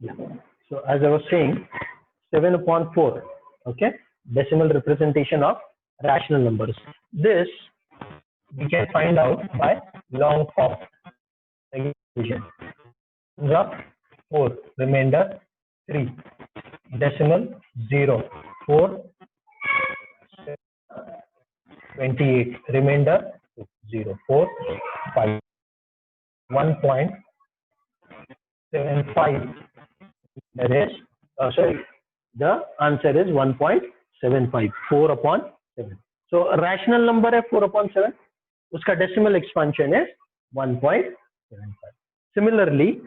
Yeah. So as I was saying, 7 upon 4, okay, decimal representation of rational numbers. This we can find out by long form division. 4, remainder 3, decimal 0, 4, 28, remainder 0, 4, 5, 1.75. That is, sorry, the answer is 1.75, 4 upon 7. So a rational number है 4 upon 7, उसका decimal expansion is 1.75. Similarly,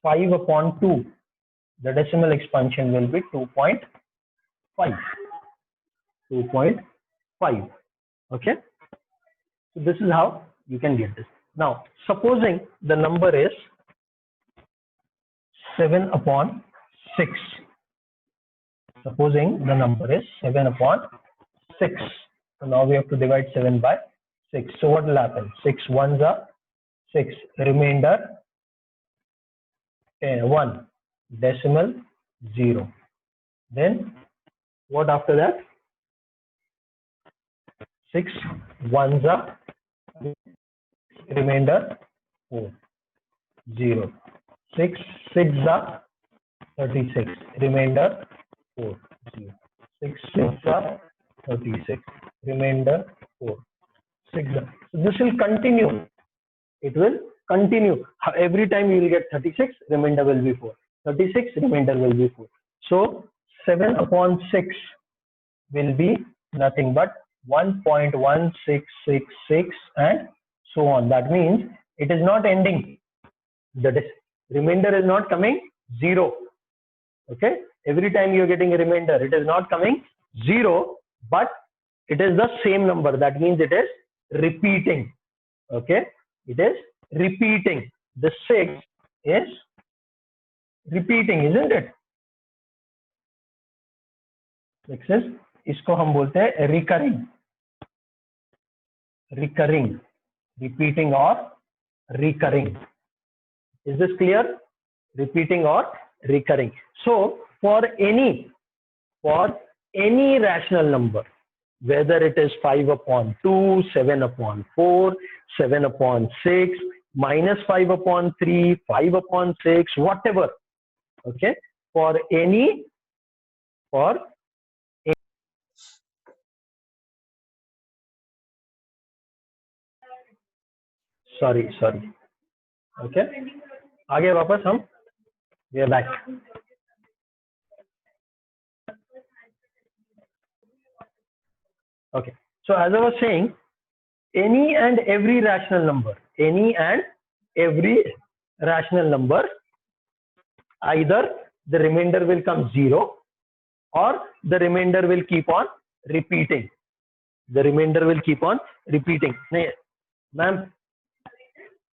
5 upon 2, the decimal expansion will be 2.5. 2.5. Okay. So this is how you can get this. Now, supposing the number is 7 upon 6. Supposing the number is 7 upon 6. So now we have to divide 7 by 6. So what will happen? 6 ones are 6. Remainder 1. Decimal 0. Then what after that? 6 ones are remainder 4. 0. 6 6s are 36. Remainder 4. 0. 6 6s are 36. Remainder 4. 6. So this will continue. It will continue. Every time you will get 36, remainder will be 4. 36, remainder will be 4. So 7 upon 6 will be nothing but 1.1666 and so on. That means it is not ending. The remainder is not coming 0. Okay. Every time you are getting a remainder, it is not coming 0, but it is the same number. That means it is repeating. Okay. It is repeating. The 6 is repeating, isn't it? 6 is, इसको हम बोलते हैं recurring. Recurring. Repeating or recurring. Is this clear? Repeating or recurring. So for any rational number, whether it is 5 upon 2, 7 upon 4, 7 upon 6, minus 5 upon 3, 5 upon 6, whatever. Okay. Sorry. Okay. आगे वापस हम we are back. Okay. So as I was saying, any and every rational number, either the remainder will come 0 or the remainder will keep on repeating. The remainder will keep on repeating. Ma'am,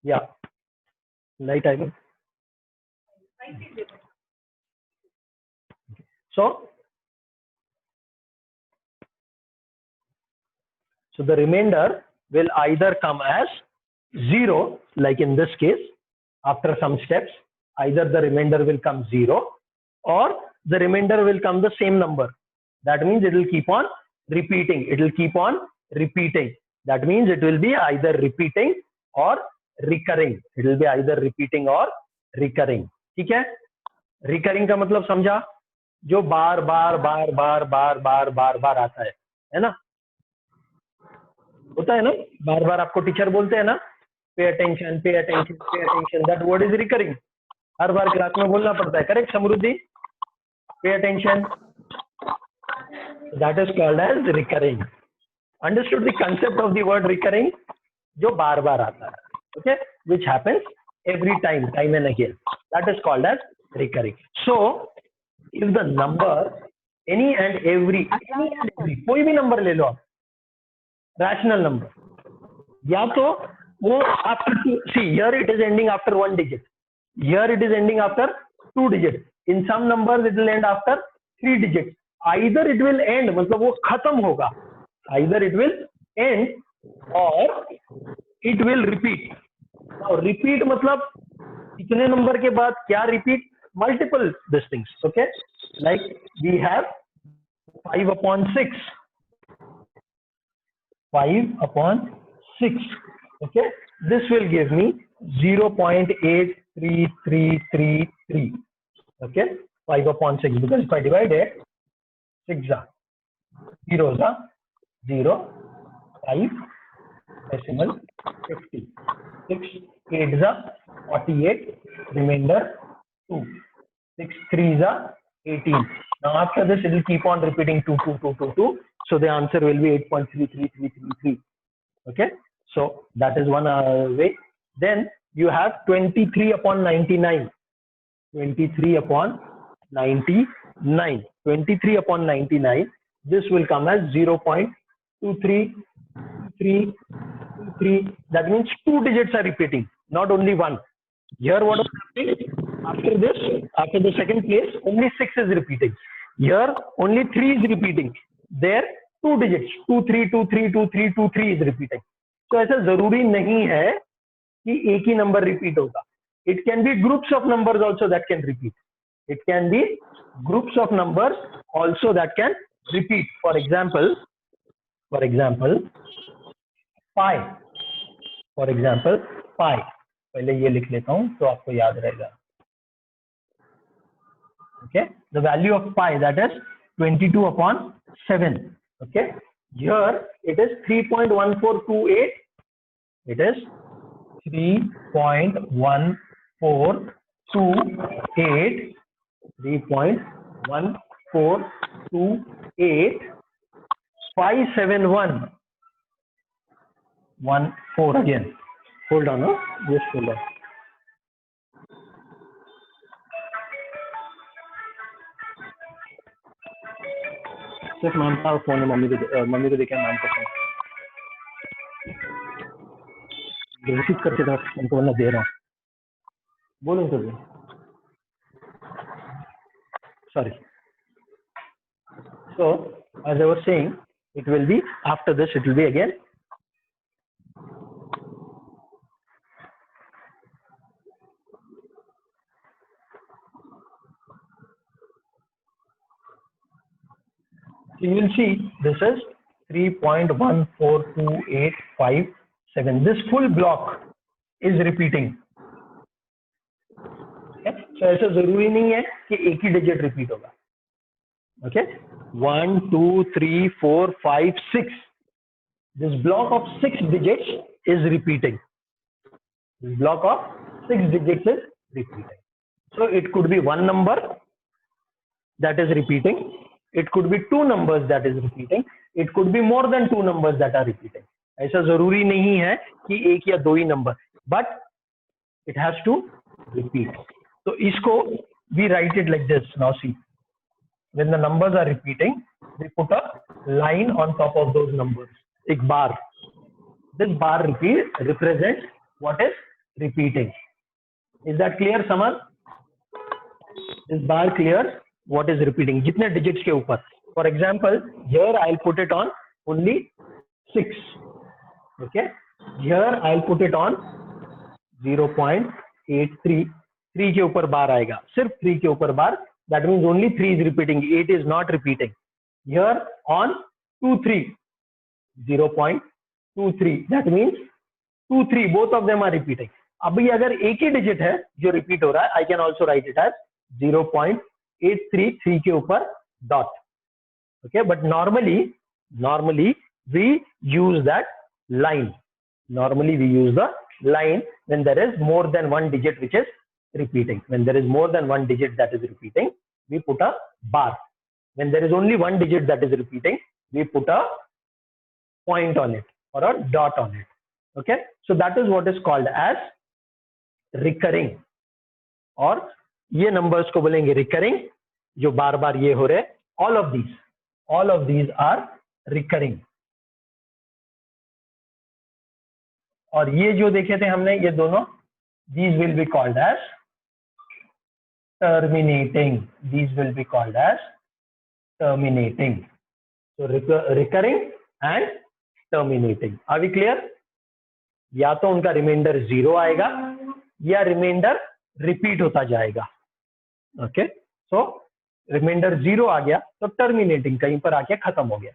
yeah, light I will. So the remainder will either come as 0, like in this case, after some steps, either the remainder will come 0 or the remainder will come the same number. That means it will keep on repeating. It will keep on repeating. That means it will be either repeating or recurring. It will be either repeating or recurring. ठीक है? Recurring का मतलब समझा? जो बार बार आता है ना? होता है ना? बार बार आपको टीचर बोलते हैं ना? Pay attention. That word is recurring. Her bar class में बोलना पड़ता है. Correct, Samriddhi? Pay attention. That is called as recurring. Understood the concept of the word recurring? जो बार बार आता है. Okay, which happens every time and again. That is called as recurring. So if the number any and every कोई भी number ले लो आप, rational number, या तो वो after 2, see here it is ending after 1 digit, here it is ending after 2 digits, in some numbers it will end after 3 digits. Either it will end, मतलब वो खत्म होगा, either it will end or it will repeat. Now repeat मतलब कितने number के बाद क्या repeat? multiple these things. Okay, like we have 5 upon 6. 5 upon 6. Okay, this will give me 0.83333. Okay, 5 upon 6, because if I divide it, 6 are 0 are 0, 5 decimal 50, 6 8 are 48, remainder 2, 6 3 are 18. Now after this it will keep on repeating 2 2 2 2 2, so the answer will be 8.33333. Okay, so that is one way. Then you have 23 upon 99. 23 upon 99. 23 upon 99. This will come as 0.232323. That means 2 digits are repeating, not only one. Here what is happening? After this, after the second place, only 6 is repeating. Here only 3 is repeating. There 2 digits, 2 3 2 3 2 3 2 3 is repeating. तो ऐसा जरूरी नहीं है कि एक ही number repeat होगा. It can be groups of numbers also that can repeat. It can be groups of numbers also that can repeat. For example, pi. For example, pi. पहले ये लिख लेता हूँ तो आपको याद रहेगा. Okay, the value of pi, that is 22 upon 7. Okay, here it is 3.1428. It is 3.1428. 3.1428. 57114 again. Hold on, no? Just hold on. सिर्फ मैम का फोन है, मम्मी को देखे मैम का फोन रिसीव करके था उनको, वरना दे रहा हूँ. बोलो तो. Sorry. So as I was saying, it will be after this. It will be again. So you will see this is 3.142857. This full block is repeating. Okay? So ऐसा जरूरी नहीं है कि एक ही डिजिट रिपीट होगा. Okay, 1 2 3 4 5 6. This block of 6 digits is repeating. This block of 6 digits is repeating. So it could be one number that is repeating. It could be two numbers that is repeating. It could be more than two numbers that are repeating. ऐसा जरूरी नहीं है कि एक या दो ही number, but it has to repeat. So इसको we write it like this. Now see, when the numbers are repeating, we put a line on top of those numbers. एक bar. This bar represents what is repeating. Is that clear, Saman? This bar clear what is repeating. जितने digits के ऊपर. For example, here I'll put it on only 6. Okay. Here I'll put it on 0.83. 3 के ऊपर बार आएगा. सिर्फ 3 के ऊपर बार. That means only 3 is repeating. 8 is not repeating. Here on 2 3. 0.23. That means 2 3 both of them are repeating. अभी अगर एक ही digit है जो रिपीट हो रहा है, I can also write it as 0.833 के ऊपर dot. Okay, but normally we use that line. Normally we use the line when there is more than one digit which is repeating. When there is more than one digit that is repeating, we put a bar. When there is only one digit that is repeating, we put a point on it or a dot on it. Okay, so that is what is called as recurring. और ये numbers को बोलेंगे recurring, जो बार बार ये हो रहे. all of these are recurring. और ये जो देखे थे हमने, ये दोनों, these will be called as terminating. These will be called as terminating. So recurring and terminating. Are we clear? या तो उनका रिमाइंडर 0 आएगा या रिमाइंडर रिपीट होता जाएगा. ओके, सो रिमाइंडर 0 आ गया तो टर्मिनेटिंग कहीं पर आके खत्म हो गया.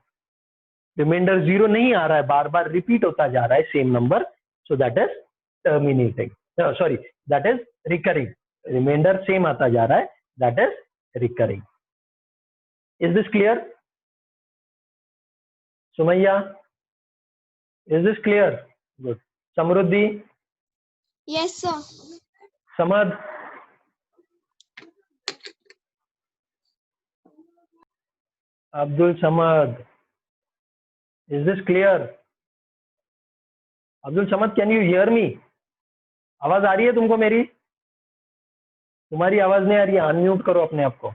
रिमाइंडर 0 नहीं आ रहा है, बार बार रिपीट होता जा रहा है same number, so that is terminating, sorry that is recurring. Reminder same आता जा रहा है, that is recurring. Is this clear? Sumaiya, is this clear? Good. Samriddhi? Yes, sir. Samad? Abdul Samad, is this clear? Abdul Samad, can you hear me? आवाज आ रही है तुमको मेरी? तुम्हारी आवाज नहीं आ रही है, अनम्यूट करो अपने आप को.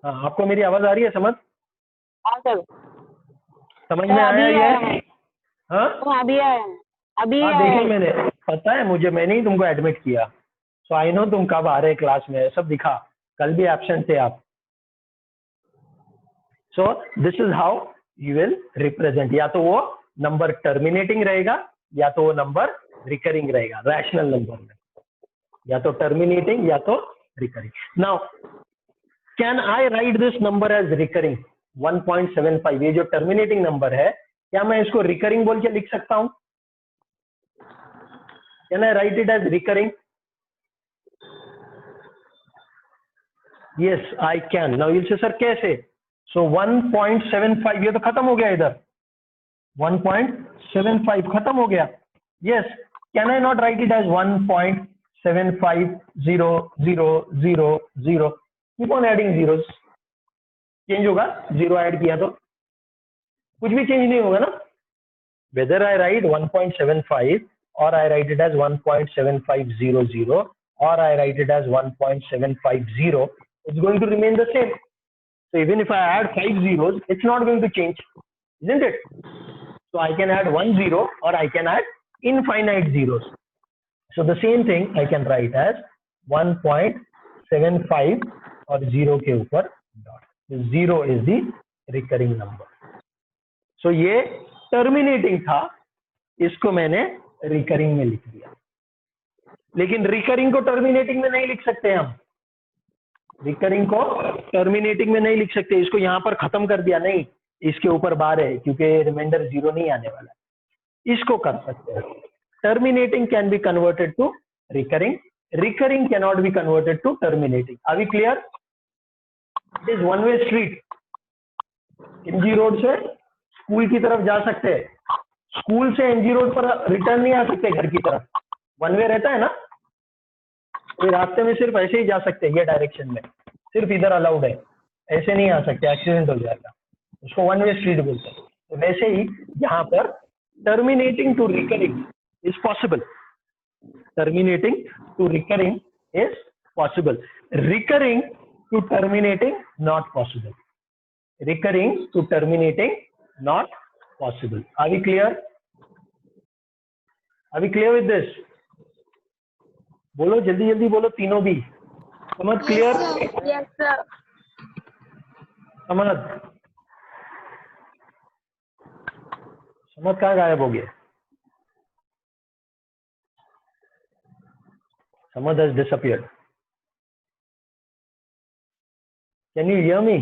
हाँ, आपको मेरी आवाज आ रही है समझ? हाँ सर. समझ में आया ये? हाँ, अभी आया. अभी हाँ देखिए, मैंने पता है मुझे, मैंने ही तुमको एडमिट किया, सो आई नो तुम कब आ रहे क्लास में, सब दिखा. कल भी एब्सेंट थे आप. So this is how you will represent. या तो वो नंबर टर्मिनेटिंग रहेगा या तो वो नंबर रिकरिंग रहेगा रैशनल नंबर में, या तो टर्मिनेटिंग या तो recurring. Now can I write this number as recurring 1.75? ये जो टर्मिनेटिंग नंबर है, क्या मैं इसको रिकरिंग बोल के लिख सकता हूं? Can I write it as recurring? Yes I can. Now you say sir कैसे? सो 1.75 ये तो खत्म हो गया, इधर 1.75 खत्म हो गया. Yes, can I not write it as 1.750000? Keep on adding zeros. Change होगा? जीरो ऐड किया तो कुछ भी चेंज नहीं होगा ना. Whether I write 1.75 or I write it as 1.7500 or I write it as 1.750, it's going to remain the same. So even if I add 5 zeros, it's not going to change, isn't it? So I can add 1 zero or I can add infinite zeros. So the same thing I can write as 1.75 और 0 के ऊपर dot. 0 is the recurring number. So ये terminating था, इसको मैंने recurring में लिख दिया. लेकिन रिकरिंग को टर्मिनेटिंग में नहीं लिख सकते हम. रिकरिंग को टर्मिनेटिंग में नहीं लिख सकते. इसको यहां पर खत्म कर दिया, नहीं, इसके ऊपर बार है क्योंकि रिमाइंडर 0 नहीं आने वाला. इसको कर सकते हैं. Terminating can be converted to recurring. Recurring can not be converted to terminating. Are we clear? It is one way street. MG road से स्कूल की तरफ जा सकते हैं, स्कूल से एमजी रोड पर रिटर्न नहीं आ सकते घर की तरफ. वन वे रहता है ना, ये रास्ते में सिर्फ ऐसे ही जा सकते हैं, ये डायरेक्शन में सिर्फ इधर अलाउड है, ऐसे नहीं आ सकते, एक्सीडेंट हो जाएगा. उसको वन वे स्ट्रीट बोलते हैं. तो वैसे ही यहाँ पर terminating to recurring is possible. Terminating to recurring is possible. Recurring to terminating not possible. Recurring to terminating not possible. Are we clear? Are we clear with this? बोलो जल्दी जल्दी बोलो, तीनों भी. समझ क्लियर? Yes, sir. समझ कहाँ गायब हो गए? समझ has disappeared. Can you hear me,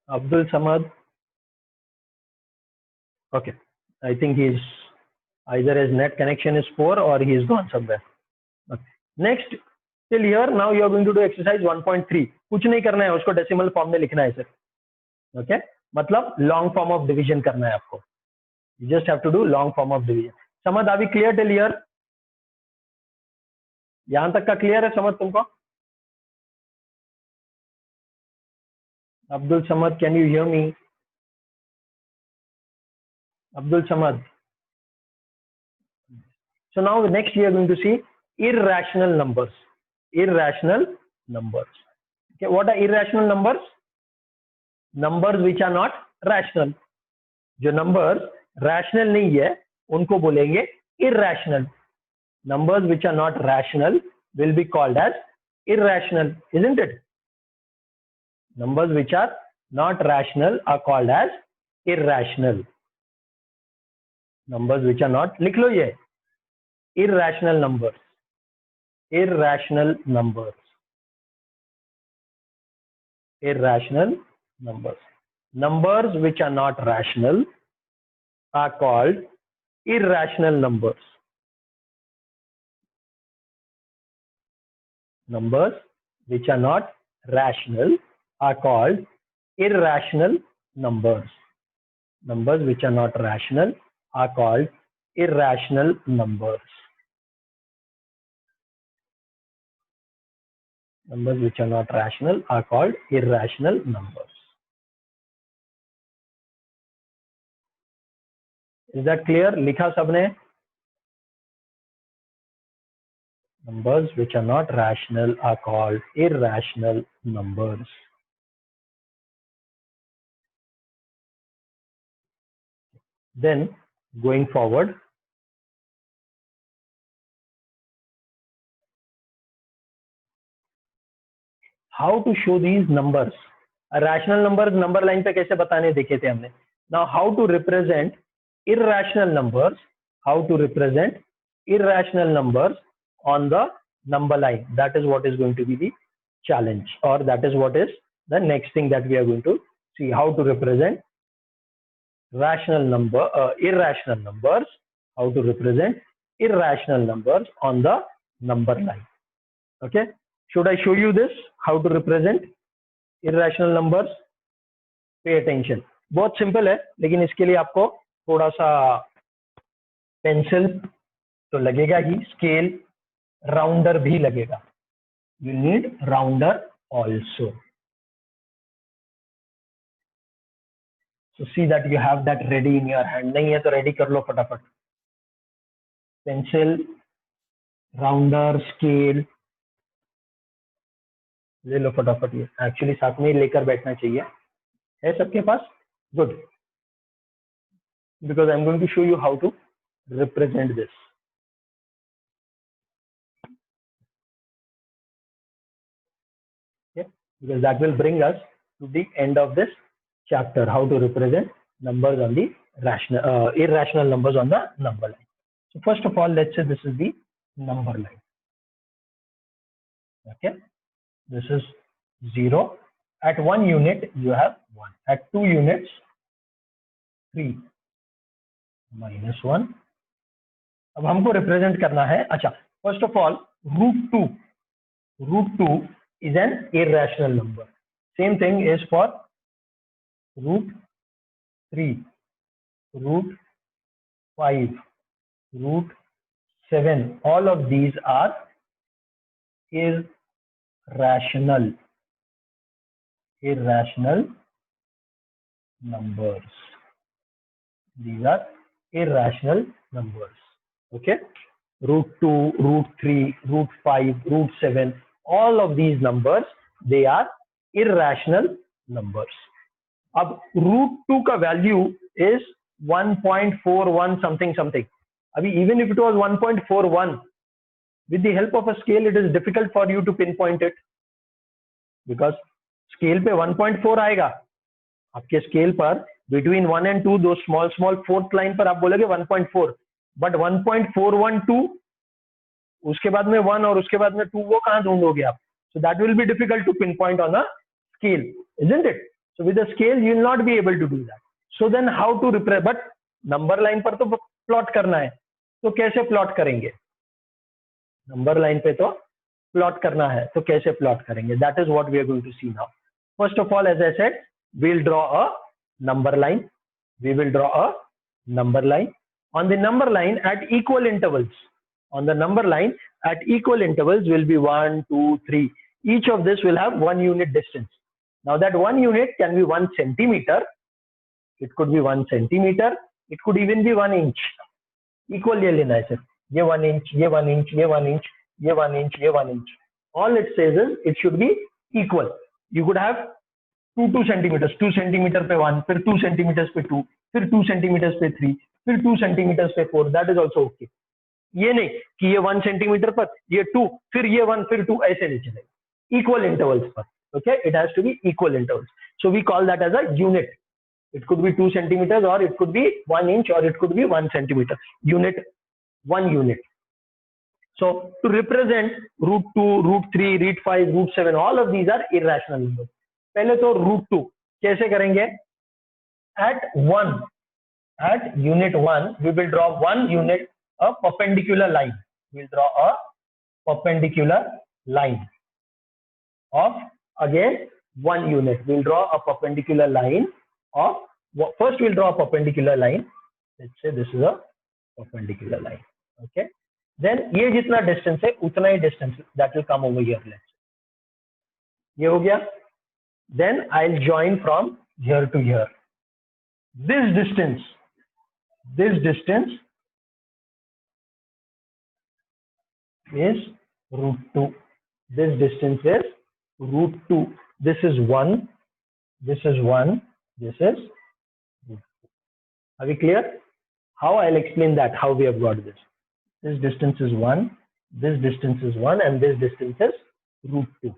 Abdul Samad? Okay, I think he's either his net connection is poor or he is gone somewhere. Okay. Next, till here, now you are going to do exercise 1.3. कुछ नहीं करना है, उसको decimal form में लिखना है sir. Okay, मतलब long form of division करना है आपको. You just have to do long form of division. समझ, are we clear till here? यहां तक का क्लियर है समझ तुमको? Abdul Samad, can you hear me? Abdul Samad. So now next we are going to see irrational numbers. Irrational numbers. Okay, what are irrational numbers? Numbers which are not rational. जो numbers rational नहीं है उनको बोलेंगे irrational. Numbers which are not rational will be called as irrational, isn't it? Numbers which are not rational are called as irrational. Numbers which are not, लिख लो ये, irrational numbers. irrational numbers. Irrational numbers. Numbers which are not rational are called irrational numbers. Numbers which are not rational are called irrational numbers. Numbers which are not rational are called irrational numbers. Numbers which are not rational are called irrational numbers. Is that clear? लिखा सबने? Numbers which are not rational are called irrational numbers. Then going forward, how to show these numbers? Rational numbers number line पे कैसे बताने देखे थे हमने. Now how to represent irrational numbers? How to represent irrational numbers on the number line? That is what is going to be the challenge, or that is what is the next thing that we are going to see. How to represent irrational numbers. How to represent irrational numbers on the number line. Okay. Should I show you this? How to represent irrational numbers? Pay attention. बहुत simple है, लेकिन इसके लिए आपको थोड़ा सा pencil तो लगेगा ही, स्केल, राउंडर भी लगेगा. You need rounder also. So see that you have that ready in your hand. नहीं है तो ready कर लो फटाफट. पेंसिल, राउंडर, स्केल ले लो फटाफट. ये एक्चुअली साथ में लेकर बैठना चाहिए. है सबके पास? Good. Because I'm going to show you how to represent this. Okay? Because that will bring us to the end of this chapter. How to represent numbers on the irrational numbers on the number line. So first of all, let's say this is the number line. Okay. This is 0. At 1 unit, you have 1. At 2 units, 3 minus 1. अब हमको represent करना है. अच्छा, first of all, root 2 is an irrational number. Same thing is for root 3, root 5, root 7. All of these are irrational numbers. These are irrational numbers. Okay. Root 2, root 3, root 5, root 7. All of these numbers, they are irrational numbers. अब root 2 का value is 1.41 something. अभी even if it was 1.41, with the help of a scale, it is difficult for you to pinpoint it, because scale पे 1.4 आएगा. आपके scale पर between 1 and 2, those small fourth line पर आप बोलोगे 1.4, but 1.412, उसके बाद में 1 और उसके बाद में 2, वो कहाँ ढूंढोगे आप? So that will be difficult to pinpoint on a scale, isn't it? So with a scale, you will not be able to do that. So then how to represent? But number line पर तो plot करना है, तो कैसे plot करेंगे? Number line पे तो plot करना है, तो कैसे plot करेंगे? That is what we are going to see now. First of all, as I said, we'll draw a number line. We will draw a number line. On the number line at equal intervals. On the number line at equal intervals will be 1, 2, 3. Each of this will have 1 unit distance. Now that 1 unit can be 1 centimeter. It could be 1 centimeter. It could even be 1 inch. Equal ले लेना है sir. ये 1 inch, ये 1 inch, ये 1 inch, ये 1 inch, ये 1 inch. All it says is it should be equal. You could have 2 centimeters, 2 centimeter पे 1, फिर 2 centimeters पे 2, फिर 2 centimeters पे 3, फिर 2 centimeters पे 4. That is also okay. ये नहीं कि ये 1 centimeter पर, ये 2, फिर ये 1, फिर 2, ऐसे नहीं चलेगा. Equal intervals पर. Okay, it has to be equal intervals. So we call that as a unit. It could be 2 centimeters, or it could be 1 inch, or it could be 1 centimeter. Unit, 1 unit. So to represent root 2, root 3, root 5, root 7, all of these are irrational numbers. पहले तो root 2 कैसे करेंगे? At unit 1 we will draw one unit a perpendicular line. We will draw a perpendicular line of again 1 unit. We will draw a perpendicular line of, first we will draw a perpendicular line. Let's say this is a perpendicular line. Okay, then ये जितना distance है उतना ही distance that will come over here. Let's say ये हो गया. Then I'll join from here to here. This distance is root 2. This distance is root 2. This is 1. This is 1. This is root 2. Are we clear? How I'll explain that, how we have got this. This distance is 1. This distance is 1 and this distance is root 2.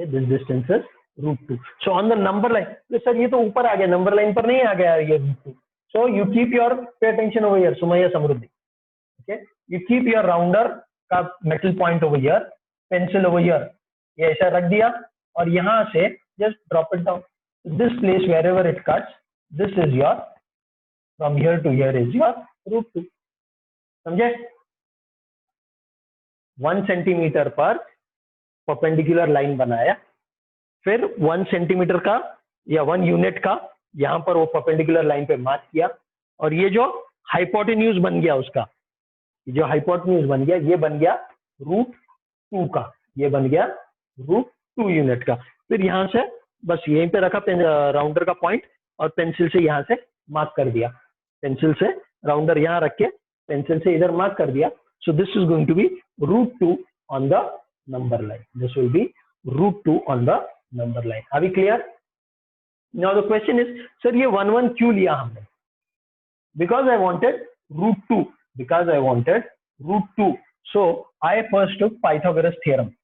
Okay, this distance is root 2. So on the number line, sir, ये तो ऊपर आ गया, number line पर नहीं आ गया ये root 2. So you keep your, pay attention over here, Sumaya Samruddhi. Okay, you keep your rounder का metal point over here, pencil over here. ये ऐसा रख दिया और यहाँ से just drop it down. This place wherever it cuts, this is your, from here to here is your root 2. समझे? 1 centimetre पर परपेंडिकुलर लाइन बनाया, फिर 1 सेंटीमीटर का या 1 यूनिट का यहां पर वो परपेंडिकुलर लाइन पे मार्क किया और ये जो हाइपोटेन्यूज बन गया उसका, जो हाइपोटेन्यूज बन गया ये बन गया रूट 2 का, ये बन गया रूट 2 यूनिट का. फिर यहां से बस यहीं पे रखा राउंडर का पॉइंट और पेंसिल से यहां से मार्क कर दिया, पेंसिल से राउंडर यहां रख के पेंसिल से इधर मार्क कर दिया. So this is going to be root 2 on the number line. This will be root 2 on the number line. Are we clear? Now the question is, sir ये 1 1 क्यों लिया हमने? Because I wanted root 2. Because I wanted root 2. So I first took Pythagoras theorem.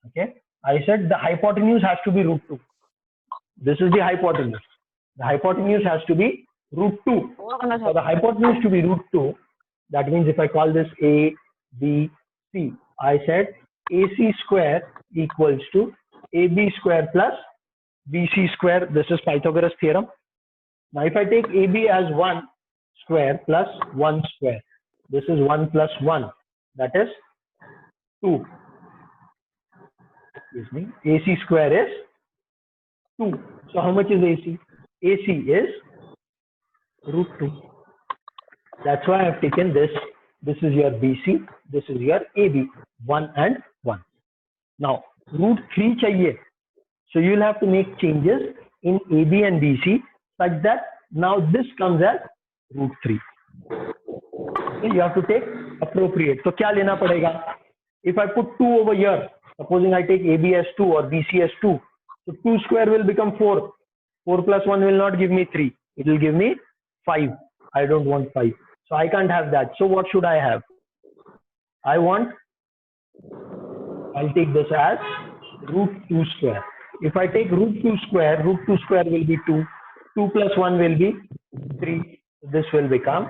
Okay. I said the hypotenuse has to be root 2. This is the hypotenuse. The hypotenuse has to be root 2. For the hypotenuse to be root 2, that means if I call this A, B, C, I said AC square equals to AB square plus BC square. This is Pythagoras theorem. Now if I take AB as 1 square plus 1 square, this is 1 plus 1, that is 2. Excuse me. AC square is 2. So how much is AC? AC is root 2. That's why I have taken this. This is your BC. This is your AB. 1 and 1. Now root 3 चाहिए. So you will have to make changes in AB and BC such that now this comes as root 3. So you have to take appropriate. So क्या लेना पड़ेगा? If I put 2 over here, supposing I take AB as 2 or BC as 2, so 2 square will become 4. 4 plus 1 will not give me 3. It will give me 5. I don't want 5. So I can't have that. So what should I have? I'll take this as root 2 square. If I take root 2 square will be 2. 2 plus 1 will be 3. This will become,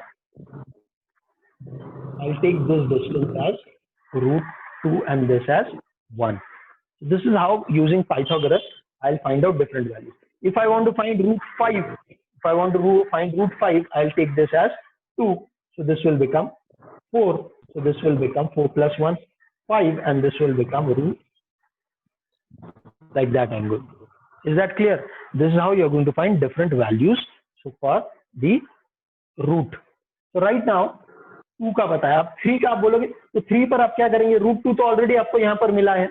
I'll take this distance as root 2 and this as 1. This is how using Pythagoras I'll find out different values. If I want to find root 5, I'll take this as 2. So this will become 4. So this will become 4 plus 1, 5, and this will become root, like that I'm going to do. Is that clear? This is how you're going to find different values. So for the root. So right now 2 का बताया, आप 3 का आप बोलोगे तो 3 पर आप क्या करेंगे? root 2 तो ऑलरेडी आपको यहाँ पर मिला है.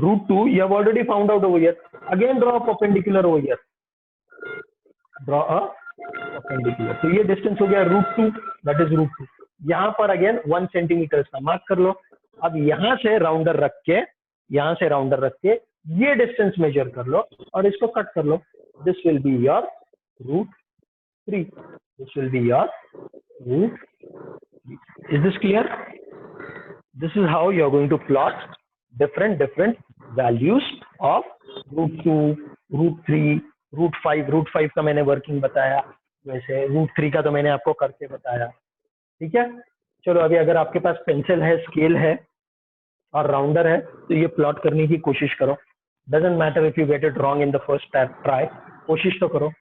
root 2 you have already found out over here. Again draw a perpendicular over here. Draw a perpendicular. तो ये डिस्टेंस हो गया root 2, that is root 2. यहाँ पर अगेन 1 सेंटीमीटर का मार्क कर लो. अब यहाँ से राउंडर रख के ये डिस्टेंस मेजर कर लो और इसको कट कर लो. This will be your root 3. This will be your root 3. Is this clear? This is how you are going to plot different values of root 2, root 3, root 5. root 5 का मैंने working बताया, वैसे root 3 का तो मैंने आपको करके बताया. ठीक है, चलो अभी अगर आपके पास पेंसिल है, स्केल है और राउंडर है तो ये प्लॉट करने की कोशिश करो. Doesn't matter if you get it wrong in the first try, कोशिश तो करो.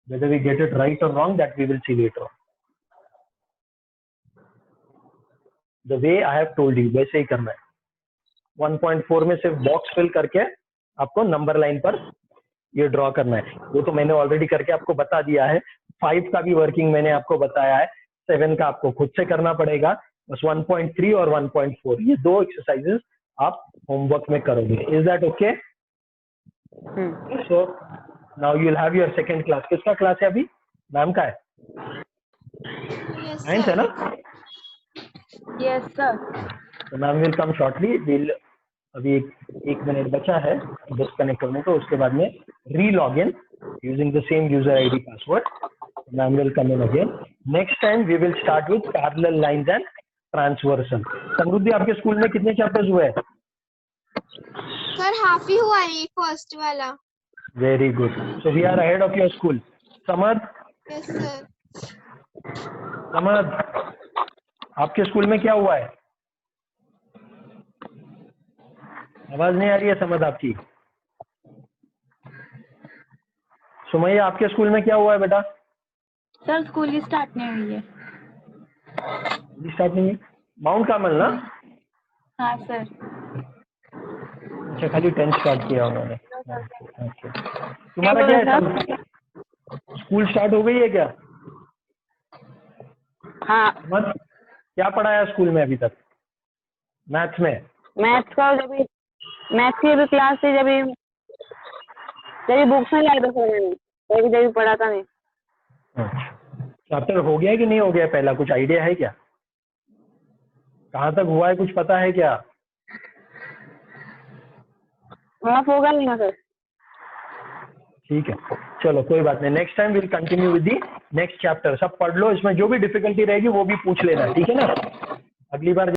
whether we get it right or wrong that we will see later on. The way I have told you वैसे ही करना है. 1.4 में सिर्फ बॉक्स फिल करके आपको नंबर लाइन पर ये ड्रॉ करना है. वो तो मैंने ऑलरेडी करके आपको बता दिया है. 5 का भी वर्किंग मैंने आपको बताया है. 7 का आपको खुद से करना पड़ेगा. बस 1.3 और 1.4 ये दो एक्सरसाइजेस आप होमवर्क में करोगे. Is that okay? So now you will have your second class. किसका क्लास है अभी? मैम का है? साइंस है ना? Yes, sir. तो ma'am will come shortly. Will अभी एक मिनट बचा है डिस्कनेक्ट करने को. उसके बाद में re log in using the same user ID password. Ma'am will come in again. Next time we will start with parallel lines and transversal. Samriddhi आपके स्कूल में कितने चैप्टर्स हुए हैं? सर हाफ ही हुआ है फर्स्ट वाला. Very good. So we are ahead of your school. Samarth, yes sir. Samarth आपके school में क्या हुआ है? आवाज नहीं आ रही है समर्थ आपकी. सुमैया आपके स्कूल में क्या हुआ है बेटा? सर स्कूल की स्टार्ट नहीं हुई है. स्टार्ट नहीं है. माउंट कामल ना? हाँ सर. अच्छा खाली 10 स्टार्ट किया उन्होंने. अच्छा तुम्हारा क्या है? स्कूल स्टार्ट हो गई है क्या? हाँ. मत क्या पढ़ाया स्कूल में अभी तक? मैथ्स में? मैथ्स का जब मैथ्स की भी क्लास थी जब बुक्स में लाए थे सर मैंने जब पढ़ा था नहीं. चैप्टर हो गया कि नहीं हो गया पहला? कुछ आइडिया है क्या? कहाँ तक हुआ है कुछ पता है क्या? माफ होगा नहीं ना सर. ठीक है चलो कोई बात नहीं. Next time will continue with the next chapter. सब पढ़ लो. इसमें जो भी डिफिकल्टी रहेगी वो भी पूछ लेना. ठीक है ना? अगली बार